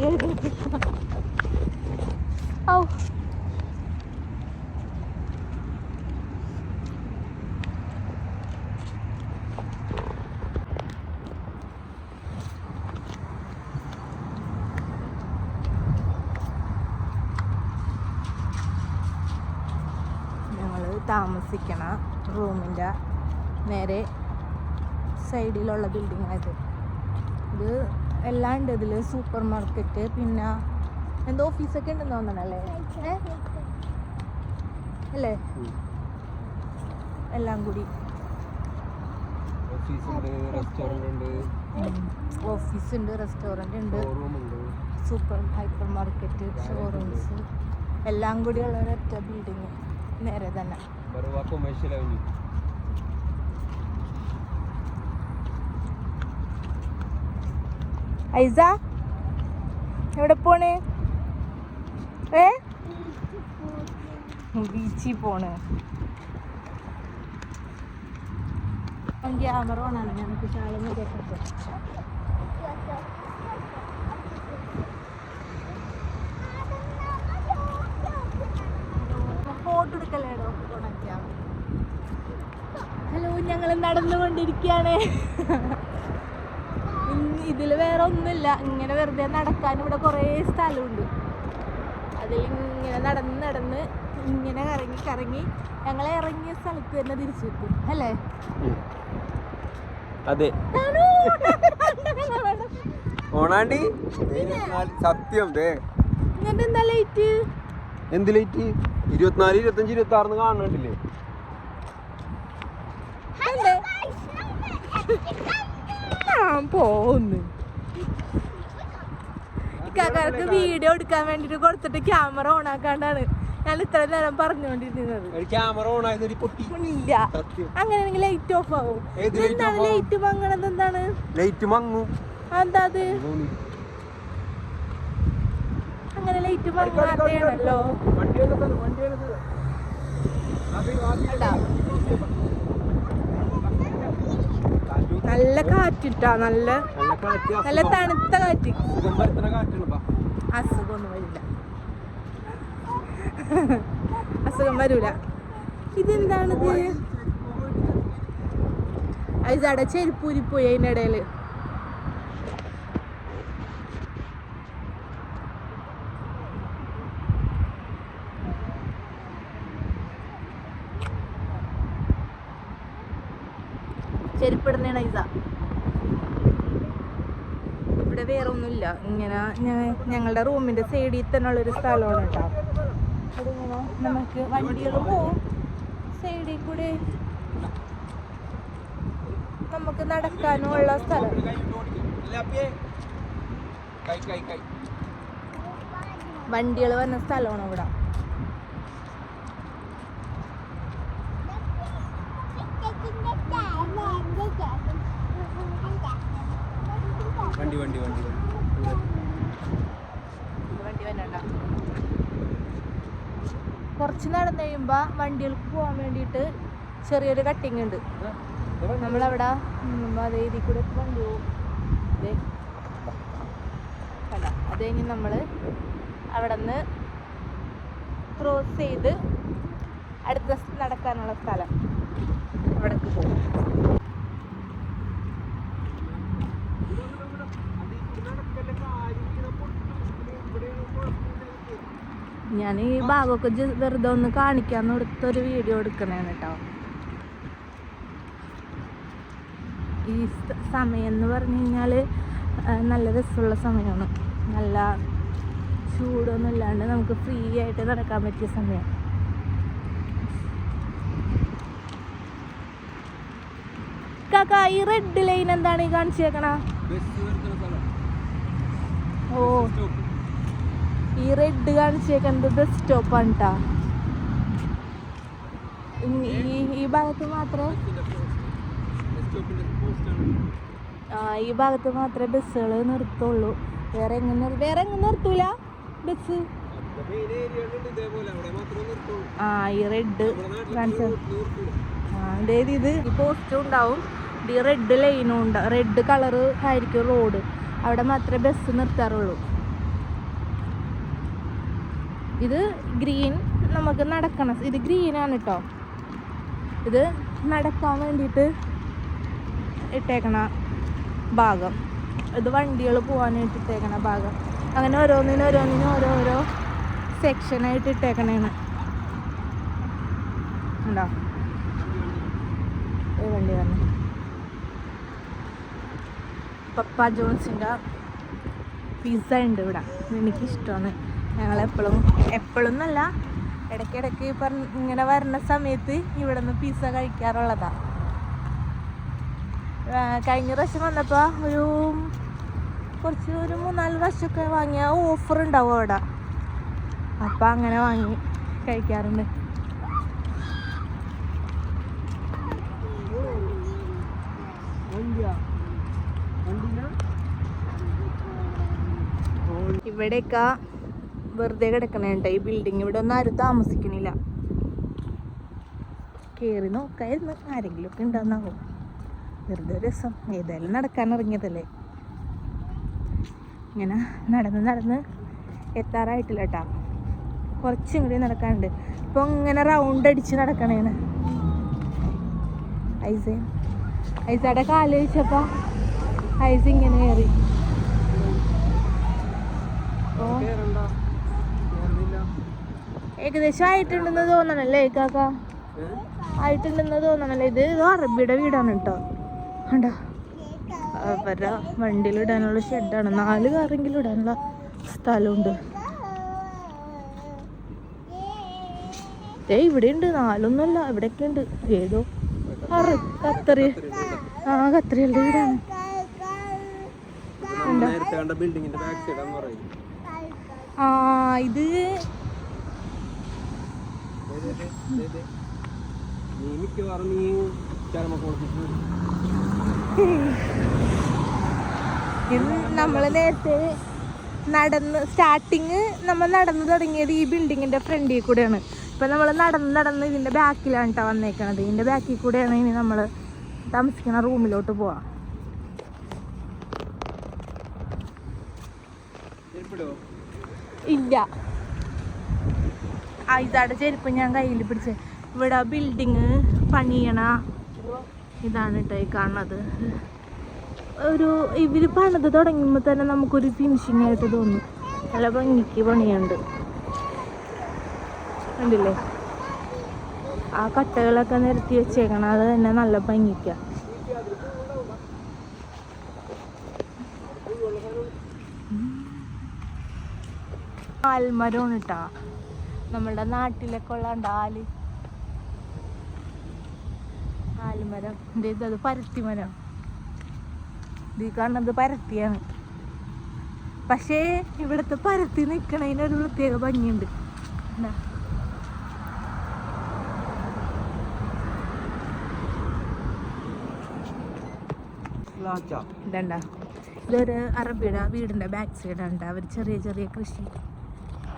ഔ താമസിക്കണ റൂമിൻ്റെ നേരെ സൈഡിലുള്ള ബിൽഡിംഗ് ആയത്. ഇത് എല്ലാം ഉണ്ട് ഇതിൽ. സൂപ്പർ മാർക്കറ്റ്, പിന്നെ എന്തോ ഓഫീസൊക്കെ ഉണ്ടെന്ന് തോന്നണല്ലേ അല്ലേ? എല്ലാം കൂടി ഓഫീസ് ഉണ്ട്, റെസ്റ്റോറൻറ്റ് ഉണ്ട്, സൂപ്പർ ഹൈപ്പർ മാർക്കറ്റ്, ഷോറൂംസ് എല്ലാം കൂടി ഉള്ള ഒരൊറ്റ ബിൽഡിങ് നേരെ തന്നെ. ഐസ എവിടെ പോണ്? ബീച്ചിൽ പോണ്. ക്യാമറ ഓണാണ്. ഞങ്ങൾക്ക് ശാലൊന്നും കേട്ടോ. ഫോട്ടോ എടുക്കല്ലേടോ? ഹലോ, ഞങ്ങൾ നടന്നുകൊണ്ടിരിക്കുകയാണ്. ഇതിൽ വേറെ ഒന്നുമില്ല, ഇങ്ങനെ വെറുതെ നടക്കാൻ ഇവിടെ കുറേ സ്ഥലമുണ്ട്. അതിൽ ഇങ്ങനെ നടന്ന് ഇങ്ങനെ കറങ്ങി ഞങ്ങൾ ഇറങ്ങിയ സ്ഥലത്ത് തന്നെ തിരിച്ചെത്തും അല്ലേ? അതെ. ഓണാണ്ടി സത്യം. ഇങ്ങനത്തെ എന്താ ലൈറ്റ്? എന്ത് ലൈറ്റ്? 24, 25, 26 കാണണ്ടില്ലേ? പോന്ന് ഇക്കാക്കാർക്ക് വീഡിയോ എടുക്കാൻ വേണ്ടിട്ട് കൊടുത്തിട്ട് ക്യാമറ ഓൺ ആക്കാണ്ടാണ് ഞാൻ ഇത്ര നേരം പറഞ്ഞുകൊണ്ടിരുന്നത്. ഇല്ല, അങ്ങനെയാണെങ്കിൽ ലൈറ്റ് ഓഫ് ആവും. എന്താണ് ലൈറ്റ് മങ്ങണത്? എന്താണ് ലൈറ്റ് മങ്ങും? എന്താ അത്? അങ്ങനെ ലൈറ്റ് മങ്ങാതെയാണല്ലോ. നല്ല കാറ്റിട്ടാ, നല്ല തണുത്ത കാറ്റ്. അസുഖമൊന്നും വരില്ല, അസുഖം വരൂല. ഇതെന്താണിത്? അത് ചെരുപ്പൂരിപ്പോയി അതിൻ്റെ ഇടയില്. ചെരുപ്പിടുന്നതാണ് ഐസ. ഇവിടെ വേറെ ഒന്നുമില്ല. ഇങ്ങനെ ഞങ്ങളുടെ റൂമിന്റെ സൈഡിൽ തന്നെ ഉള്ളൊരു സ്ഥലമാണ് കേട്ടോ. ഇവിടെ ഇങ്ങനെ നമുക്ക് വണ്ടികൾ പോവും. സൈഡിൽ കൂടെ നമുക്ക് നടക്കാനുള്ള സ്ഥലം. വണ്ടികൾ വന്ന സ്ഥലമാണ് ഇവിടെ. വണ്ടി വരണ്ട. കുറച്ച് നടന്നു കഴിയുമ്പോൾ വണ്ടികൾക്ക് പോകാൻ വേണ്ടിയിട്ട് ചെറിയൊരു കട്ടിങ് ഉണ്ട്. നമ്മളവിടെ അതേ ഇതിൽ കൂടെ വണ്ടി പോകും. അത് കഴിഞ്ഞ് നമ്മൾ അവിടെ നിന്ന് ക്രോസ് ചെയ്ത് അടുത്ത നടക്കാനുള്ള സ്ഥലം അവിടേക്ക് പോകും. ഞാൻ ഈ ഭാഗമൊക്കെ വെറുതെ ഒന്ന് കാണിക്കാന്ന് എടുത്തൊരു വീഡിയോ എടുക്കണേന്ന് കേട്ടോ. ഈ സമയം എന്ന് പറഞ്ഞു കഴിഞ്ഞാൽ നല്ല രസമുള്ള സമയമാണ്. നല്ല ചൂടൊന്നും ഇല്ലാണ്ട് നമുക്ക് ഫ്രീ ആയിട്ട് നടക്കാൻ പറ്റിയ സമയം. കാക്ക, ഈ റെഡ് ലൈൻ എന്താണ് ഈ കാണിച്ചേക്കണ? ഓ, ഈ റെഡ് കാണിച്ചേക്കുന്നത് ബസ് സ്റ്റോപ്പാണ് കേട്ടോ. ഈ ഭാഗത്ത് മാത്രമേ ഈ ഭാഗത്ത് മാത്രമേ ബസ്സുകൾ നിർത്തുള്ളൂ. വേറെ എങ്ങനെ നിർത്തൂല ബസ്. ഈ റെഡ് കാണിച്ച അതായത് ഇത് ഈ പോസ്റ്റും ഉണ്ടാവും, ഈ റെഡ് ലൈനും ഉണ്ടാവും. റെഡ് കളറ് ആയിരിക്കും റോഡ്, അവിടെ മാത്രമേ ബസ് നിർത്താറുള്ളൂ. ഇത് ഗ്രീൻ, നമുക്ക് നടക്കണം. ഇത് ഗ്രീനാണ് കേട്ടോ. ഇത് നടക്കാൻ വേണ്ടിയിട്ട് ഇട്ടേക്കണ ഭാഗം, ഇത് വണ്ടികൾ പോകാനായിട്ട് ഇട്ടേക്കണ ഭാഗം. അങ്ങനെ ഓരോന്നിനും ഓരോരോ സെക്ഷനായിട്ട് ഇട്ടേക്കണേണ്. ഉണ്ടോ ഈ വണ്ടി തന്നെ പപ്പ ജോൺസിൻ്റെ പിസ്സ ഉണ്ട് ഇവിടെ. എനിക്കിഷ്ടമാണ്. ഞങ്ങളെപ്പോഴും എന്നല്ല, ഇടയ്ക്കിടയ്ക്ക് ഇങ്ങനെ വരുന്ന സമയത്ത് ഇവിടെ നിന്ന് പിസ്സ കഴിക്കാറുള്ളതാണ്. കഴിഞ്ഞ പ്രാവശ്യം വന്നപ്പോൾ ഒരു 3-4 പ്രാവശ്യമൊക്കെ വാങ്ങിയ ഓഫർ ഉണ്ടാവും അവിടെ. അപ്പം അങ്ങനെ വാങ്ങി കഴിക്കാറുണ്ട്. ഇവിടെയൊക്കെ വെറുതെ കിടക്കണേണ്ട ഈ ബിൽഡിങ്. ഇവിടെ ഒന്നും ആരും താമസിക്കണില്ല. കയറി നോക്കായിരുന്നു, ആരെങ്കിലും ഒക്കെ ഉണ്ടാകുന്നാവും. വെറുതെ രസം. ഏതായാലും നടക്കാൻ ഇറങ്ങിയതല്ലേ. ഇങ്ങനെ നടന്ന് എത്താറായിട്ടില്ല കേട്ടോ. കുറച്ചും കൂടി നടക്കാനുണ്ട്. ഇപ്പോൾ ഇങ്ങനെ റൗണ്ട് അടിച്ച് നടക്കണേണ്. ഐസയുടെ കാല് വെച്ചപ്പോൾ ഐസ് ഇങ്ങനെ കയറി. ഏകദേശം ആയിട്ടുണ്ടെന്ന് തോന്നണല്ലേ കാക്ക? ആയിട്ടുണ്ടെന്ന് തോന്നണല്ലേ? ഇത് അറബിയുടെ വീടാണ് കേട്ടോ. കണ്ടോ, അവരുടെ വണ്ടിയിലിടാനുള്ള ഷെഡാണ്. 4 കാറെങ്കിലും ഇടാനുള്ള സ്ഥലമുണ്ട്. ഇവിടെ ഉണ്ട്. 4ഒന്നുമല്ല, ഇവിടെയൊക്കെ ഉണ്ട്. ഏതോ ഖത്തറികളുടെ വീടാണ്. ഇത് നമ്മള് നേരത്തെ നമ്മൾ നടന്നു തുടങ്ങിയത് ഈ ബിൽഡിങ്ങിന്റെ ഫ്രണ്ടിൽ കൂടെയാണ്. ഇപ്പൊ നമ്മൾ നടന്ന് ഇതിന്റെ ബാക്കിലാണ് കേട്ടോ വന്നേക്കണത്. ഇതിന്റെ ബാക്കിൽ കൂടെയാണ് ഇനി നമ്മൾ താമസിക്കുന്ന റൂമിലോട്ട് പോവാം. ഇല്ല, ഇതാടെ ചെരുപ്പ് ഞാൻ കയ്യിൽ പിടിച്ച്. ഇവിടെ ബിൽഡിങ് പണിയണ ഇതാണ് കേട്ടോ ഈ കാണുന്നത്. ഇവര് പണിത് തുടങ്ങുമ്പോൾ തന്നെ നമുക്കൊരു ഫിനിഷിംഗ് ആയിട്ട് തോന്നും. നല്ല ഭംഗിക്ക് പണിയുണ്ട്. കണ്ടില്ലേ, ആ കട്ടകളൊക്കെ നിരത്തി വെച്ചേക്കണം. അത് തന്നെ നല്ല ഭംഗിക്ക. ആൽമരമാണ് കേട്ടാ. നമ്മളുടെ നാട്ടിലൊക്കെ ഉള്ള ആൽമരം. ഇത് പരുത്തി മരം. ഇത് കാണുന്നത് പരത്തിയാണ്. പക്ഷേ ഇവിടുത്തെ പരത്തി നിൽക്കണതിനൊരു പ്രത്യേക ഭംഗിയുണ്ട്. ഇതണ്ട, ഇതൊരു അറബിയുടെ വീടിൻ്റെ ബാക്ക് സൈഡാണ്. അവർ ചെറിയ കൃഷി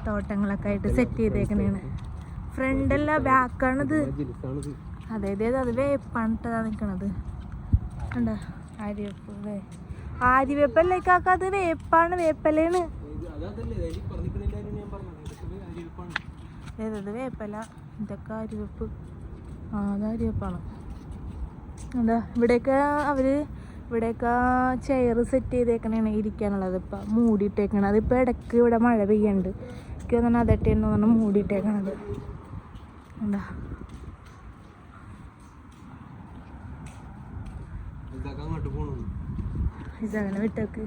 തോട്ടങ്ങളൊക്കെ ആയിട്ട് സെറ്റ് ചെയ്തേക്കണേണ്. ഫ്രണ്ടല്ല, ബാക്കാണിത്. അതെ, അത് വേപ്പാണ് നിൽക്കണത്. കണ്ട, ആര്യവേപ്പല്ലേക്കാക്ക? അത് വേപ്പാണ്, വേപ്പലാണ്. ഏതത് വേപ്പല? ഇതൊക്കെ ആര്യവേപ്പ്. അത് ആര്യവേപ്പാണ്. എന്താ ഇവിടെയൊക്കെ ചെയർ സെറ്റ് ചെയ്തേക്കണേണ് ഇരിക്കാനുള്ളത്. ഇപ്പം മൂടിയിട്ടേക്കണത്. അതിപ്പോൾ ഇടയ്ക്ക് ഇവിടെ മഴ പെയ്യുന്നുണ്ട്. എനിക്ക് തോന്നുന്നു അതട്ടെന്ന് പറഞ്ഞാൽ മൂടിയിട്ടേക്കണത്. എന്താ ഇതങ്ങനെ വിട്ടേക്ക്.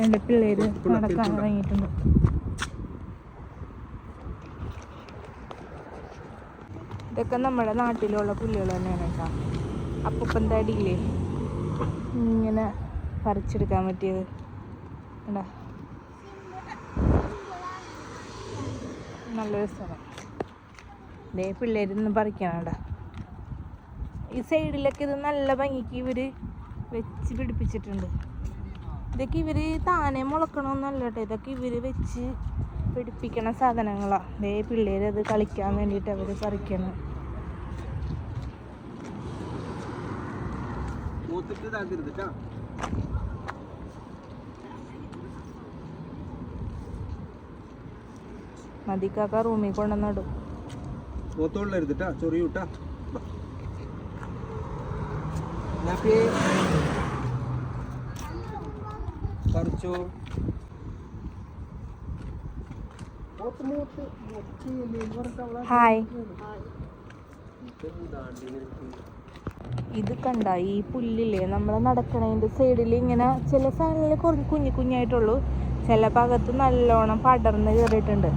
എൻ്റെ പിള്ളേര് നടക്കാൻ ഇറങ്ങിയിട്ടുണ്ട്. ഇതൊക്കെ നമ്മുടെ നാട്ടിലുള്ള പുല്ലുകൾ തന്നെയാണ് കേട്ടോ. അപ്പം തടിയില്ലേ ഇങ്ങനെ പറിച്ചെടുക്കാൻ പറ്റിയത്. കണ്ടോ, നല്ലൊരു സ്ഥലം. ഇതേ പിള്ളേരൊന്നും പറിക്കാനാടാ. ഈ സൈഡിലൊക്കെ ഇത് നല്ല ഭംഗിക്ക് ഇവർ വെച്ച് പിടിപ്പിച്ചിട്ടുണ്ട്. ഇതൊക്കെ ഇവർ താനെ മുളക്കണമെന്നല്ല കേട്ടോ. ഇതൊക്കെ ഇവർ വെച്ച് പിടിപ്പിക്കണ സാധനങ്ങളാണ്. ദേ പിള്ളേരത് കളിക്കാൻ വേണ്ടിയിട്ട് അവർ പറിക്കണം. മതിക്കാക്ക റൂമിൽ കൊണ്ടുവന്നിടും. മൂത്തോളിലെടുത്തിട്ടാ ചൊറിയൂട്ടാ. പറിച്ചോ. ഹായ്. ഇത് കണ്ട ഈ പുല്ലില്ലേ നമ്മൾ നടക്കണതിൻ്റെ സൈഡിൽ ഇങ്ങനെ ചില സാധനങ്ങളിൽ കുറഞ്ഞ് കുഞ്ഞു കുഞ്ഞായിട്ടുള്ളൂ, ചില ഭാഗത്ത് നല്ലോണം പടർന്ന് കയറിയിട്ടുണ്ട്.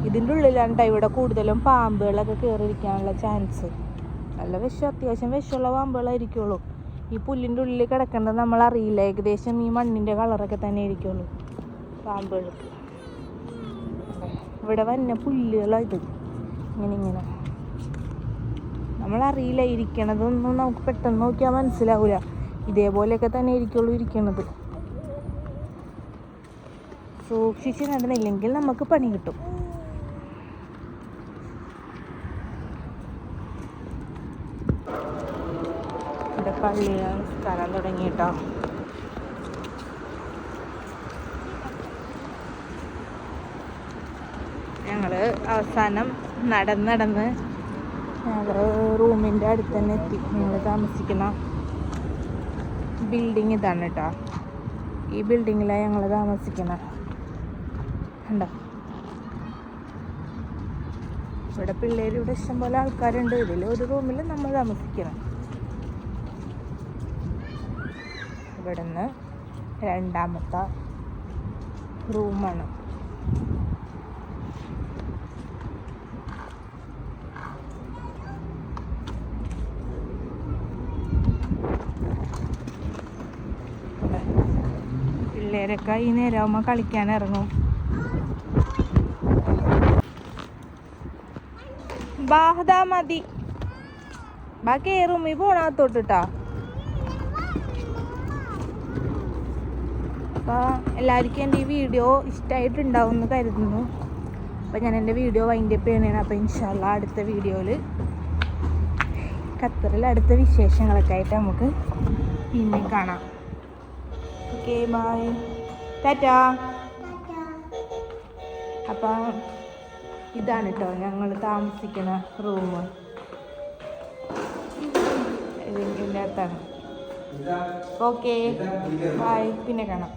ഇതിൻ്റെ ഉള്ളിലാണ് ഇവിടെ കൂടുതലും പാമ്പുകളൊക്കെ കയറിയിരിക്കാനുള്ള ചാൻസ്. നല്ല വിഷം, അത്യാവശ്യം വിഷമുള്ള പാമ്പുകളായിരിക്കുള്ളൂ. ഈ പുല്ലിൻ്റെ ഉള്ളിൽ കിടക്കേണ്ടത് നമ്മളറിയില്ല. ഏകദേശം ഈ മണ്ണിൻ്റെ കളറൊക്കെ തന്നെ ആയിരിക്കുള്ളൂ പാമ്പുകൾക്ക്. ഇവിടെ വന്ന പുല്ലുകളാണ് ഇത്, ഇങ്ങനെ നമ്മളറിയില്ല. ഇരിക്കണതൊന്നും നമുക്ക് പെട്ടെന്ന് നോക്കിയാൽ മനസ്സിലാവില്ല. ഇതേപോലെയൊക്കെ തന്നെ ആയിരിക്കുള്ളൂ ഇരിക്കണത്. സൂക്ഷിച്ച് നടന്നില്ലെങ്കിൽ നമുക്ക് പണി കിട്ടും. ഇവിടെ പള്ളിയിൽ സ്ഥലം തുടങ്ങിയിട്ടോ. ഞങ്ങൾ അവസാനം നടന്ന് ഞങ്ങൾ റൂമിൻ്റെ അടുത്ത് തന്നെ എത്തി. ഞങ്ങൾ താമസിക്കുന്ന ബിൽഡിങ് ഇതാണ് കേട്ടോ. ഈ ബിൽഡിങ്ങിലാണ് ഞങ്ങൾ താമസിക്കുന്നത്. ഉണ്ടോ ഇവിടെ പിള്ളേർ, ഇവിടെ ഇഷ്ടംപോലെ ആൾക്കാരുണ്ട്. ഇതിൽ ഒരു റൂമിൽ നമ്മൾ താമസിക്കണം. ഇവിടുന്ന് രണ്ടാമത്തെ റൂമാണ്. പിള്ളേരൊക്കെ ഈ നേരമാകുമ്പോൾ കളിക്കാൻ ഇറങ്ങും. ബാഹദാ മതി ബാക്കി റൂമിൽ പോണത്തോട്ടാ. അപ്പോൾ എല്ലാവർക്കും എൻ്റെ ഈ വീഡിയോ ഇഷ്ടമായിട്ടുണ്ടാവും എന്ന് കരുതുന്നു. അപ്പോൾ ഞാൻ എൻ്റെ വീഡിയോ വൈൻഡ് അപ്പ് ചെയ്യണേണ്. അപ്പോൾ ഇൻഷാ അല്ലാഹ് അടുത്ത വീഡിയോയിൽ ഖത്തറിൽ അടുത്ത വിശേഷങ്ങളൊക്കെ ആയിട്ട് നമുക്ക് പിന്നെ കാണാം. Okay, bye, tata. അപ്പം ഇതാണ് കേട്ടോ ഞങ്ങൾ താമസിക്കുന്ന റൂം. ഇതിൻ്റെ അകത്താണ്. ഓക്കെ, ബൈ, പിന്നെ കാണാം.